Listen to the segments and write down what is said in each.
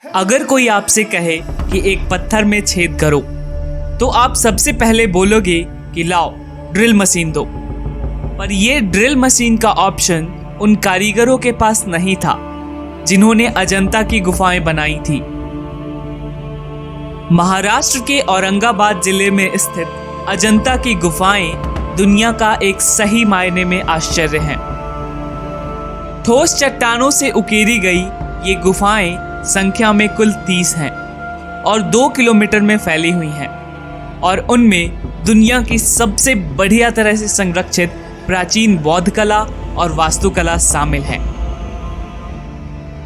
अगर कोई आपसे कहे कि एक पत्थर में छेद करो, तो आप सबसे पहले बोलोगे कि लाओ ड्रिल मशीन दो। पर यह ड्रिल मशीन का ऑप्शन उन कारीगरों के पास नहीं था जिन्होंने अजंता की गुफाएं बनाई थी। महाराष्ट्र के औरंगाबाद जिले में स्थित अजंता की गुफाएं दुनिया का एक सही मायने में आश्चर्य हैं। ठोस चट्टानों से उकेरी गई ये गुफाएं संख्या में कुल 30 हैं और 2 किलोमीटर में फैली हुई हैं और उनमें दुनिया की सबसे बढ़िया तरह से संरक्षित प्राचीन बौद्ध कला और वास्तुकला शामिल है।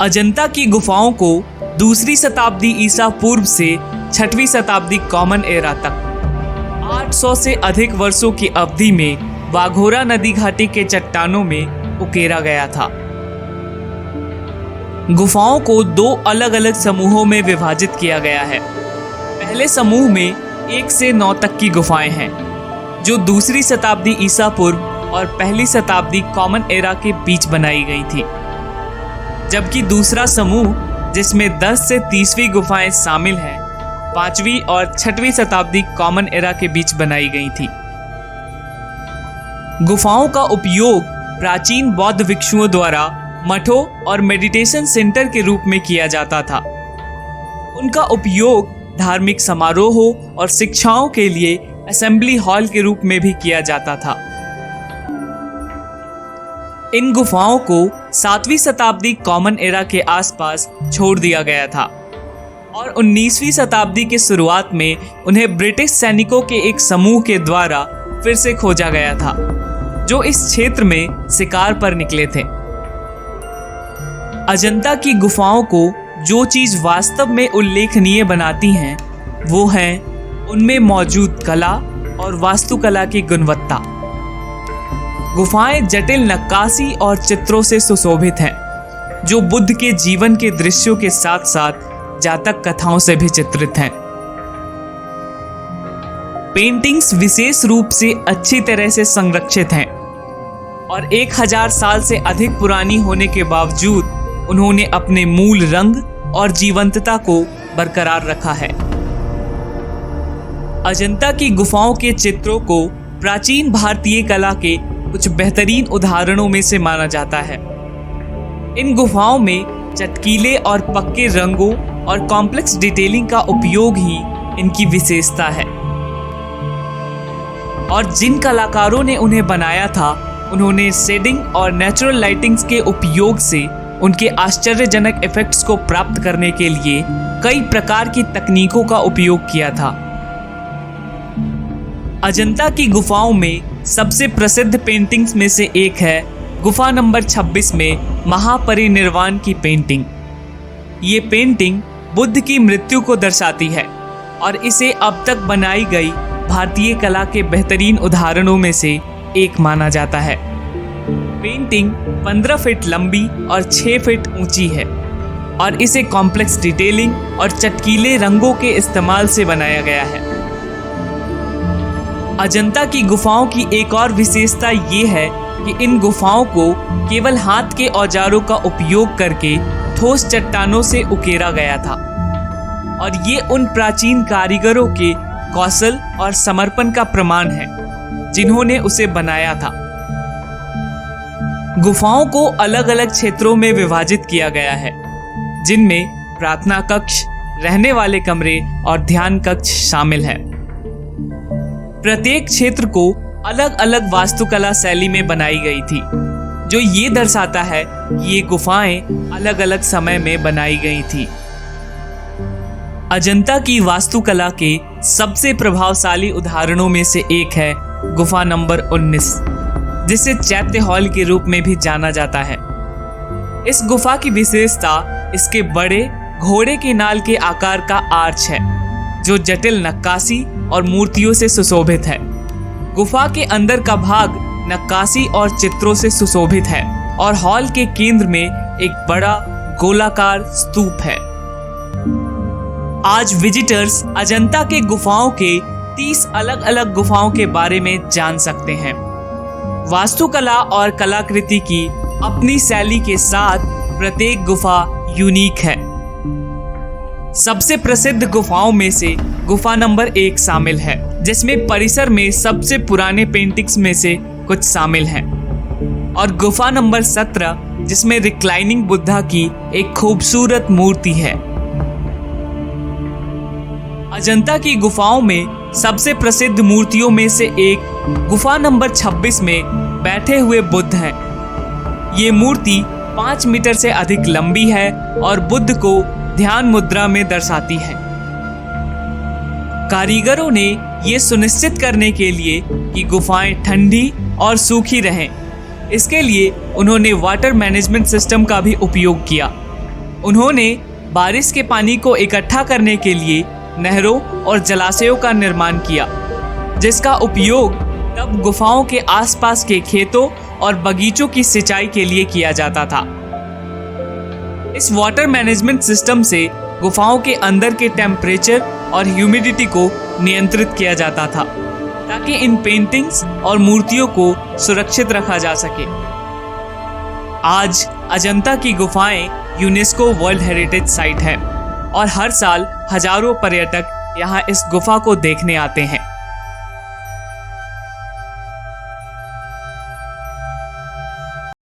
अजंता की गुफाओं को दूसरी शताब्दी ईसा पूर्व से 6वीं शताब्दी कॉमन एरा तक 800 से अधिक वर्षों की अवधि में वाघोरा नदी घाटी के चट्टानों में उकेरा गया था। गुफाओं को 2 अलग अलग समूहों में विभाजित किया गया है। पहले समूह में 1 से 9 तक की गुफाएं हैं जो दूसरी शताब्दी ईसा पूर्व और पहली शताब्दी कॉमन एरा के बीच बनाई गई थी, जबकि दूसरा समूह जिसमें 10 से 30वीं गुफाएं शामिल हैं 5वीं और 6वीं शताब्दी कॉमन एरा के बीच बनाई गई थी। गुफाओं का उपयोग प्राचीन बौद्ध भिक्षुओं द्वारा मठों और मेडिटेशन सेंटर के रूप में किया जाता था। उनका उपयोग धार्मिक समारोहों और शिक्षाओं के लिए असेंबली हॉल के रूप में भी किया जाता था। इन गुफाओं को 7वीं शताब्दी कॉमन एरा के आसपास छोड़ दिया गया था और 19वीं शताब्दी के शुरुआत में उन्हें ब्रिटिश सैनिकों के एक समूह के द्वारा फिर से खोजा गया था जो इस क्षेत्र में शिकार पर निकले थे। अजंता की गुफाओं को जो चीज वास्तव में उल्लेखनीय बनाती हैं वो है उनमें मौजूद कला और वास्तुकला की गुणवत्ता। गुफाएं जटिल नक्काशी और चित्रों से सुशोभित हैं जो बुद्ध के जीवन के दृश्यों के साथ साथ जातक कथाओं से भी चित्रित हैं। पेंटिंग्स विशेष रूप से अच्छी तरह से संरक्षित हैं और 1000 साल से अधिक पुरानी होने के बावजूद उन्होंने अपने मूल रंग और जीवंतता को बरकरार रखा है। अजंता की गुफाओं के चित्रों को प्राचीन भारतीय कला के कुछ बेहतरीन उदाहरणों में से माना जाता है। इन गुफाओं में चटकीले और पक्के रंगों और कॉम्प्लेक्स डिटेलिंग का उपयोग ही इनकी विशेषता है और जिन कलाकारों ने उन्हें बनाया था उन्होंने शेडिंग और नेचुरल लाइटिंग्स के उपयोग से उनके आश्चर्यजनक इफेक्ट्स को प्राप्त करने के लिए कई प्रकार की तकनीकों का उपयोग किया था। अजंता की गुफाओं में सबसे प्रसिद्ध पेंटिंग्स में से एक है गुफा नंबर 26 में महापरिनिर्वाण की पेंटिंग। ये पेंटिंग बुद्ध की मृत्यु को दर्शाती है और इसे अब तक बनाई गई भारतीय कला के बेहतरीन उदाहरणों में से एक माना जाता है। पेंटिंग 15 फीट लंबी और 6 फीट ऊंची है और इसे कॉम्प्लेक्स डिटेलिंग और चटकीले रंगों के इस्तेमाल से बनाया गया है। अजंता की गुफाओं की एक और विशेषता ये है कि इन गुफाओं को केवल हाथ के औजारों का उपयोग करके ठोस चट्टानों से उकेरा गया था और ये उन प्राचीन कारीगरों के कौशल और समर्पण का प्रमाण है जिन्होंने उसे बनाया था। गुफाओं को अलग अलग क्षेत्रों में विभाजित किया गया है जिनमें प्रार्थना कक्ष, रहने वाले कमरे और ध्यान कक्ष शामिल है। प्रत्येक क्षेत्र को अलग अलग वास्तुकला शैली में बनाई गई थी जो ये दर्शाता है कि ये गुफाएं अलग अलग समय में बनाई गई थी। अजंता की वास्तुकला के सबसे प्रभावशाली उदाहरणों में से एक है गुफा नंबर 19 जिसे चैत्य हॉल के रूप में भी जाना जाता है। इस गुफा की विशेषता इसके बड़े घोड़े के नाल के आकार का आर्च है जो जटिल नक्काशी और मूर्तियों से सुशोभित है। गुफा के अंदर का भाग नक्काशी और चित्रों से सुशोभित है और हॉल के केंद्र में एक बड़ा गोलाकार स्तूप है। आज विजिटर्स अजंता के गुफाओं के 30 अलग अलग गुफाओं के बारे में जान सकते हैं। वास्तुकला और कलाकृति की अपनी शैली के साथ प्रत्येक गुफा यूनिक है। सबसे प्रसिद्ध गुफाओं में से गुफा नंबर 1 शामिल है, जिसमें परिसर में सबसे पुराने पेंटिंग्स में से कुछ शामिल हैं, और गुफा नंबर 17 जिसमें रिक्लाइनिंग बुद्धा की एक खूबसूरत मूर्ति है। अजंता की गुफाओं में सबसे प्रसिद्ध मूर्तियों में से एक गुफा नंबर 26 में बैठे हुए बुद्ध हैं। ये मूर्ति 5 मीटर से अधिक लंबी है और बुद्ध को ध्यान मुद्रा में दर्शाती है। कारीगरों ने ये सुनिश्चित करने के लिए कि गुफाएं ठंडी और सूखी रहें, इसके लिए उन्होंने वाटर मैनेजमेंट सिस्टम का भी उपयोग किया। उन्होंने बारिश के पानी को इकट्ठा करने के लिए नहरों और जलाशयों का निर्माण किया, जिसका उपयोग तब गुफाओं के आसपास के खेतों और बगीचों की सिंचाई के लिए किया जाता था। इस वाटर मैनेजमेंट सिस्टम से गुफाओं के अंदर के टेम्परेचर और ह्यूमिडिटी को नियंत्रित किया जाता था, ताकि इन पेंटिंग्स और मूर्तियों को सुरक्षित रखा जा सके। आज अजंता की गुफाएं यूनेस्को वर्ल्ड हेरिटेज साइट है और हर साल हजारों पर्यटक यहाँ इस गुफा को देखने आते हैं।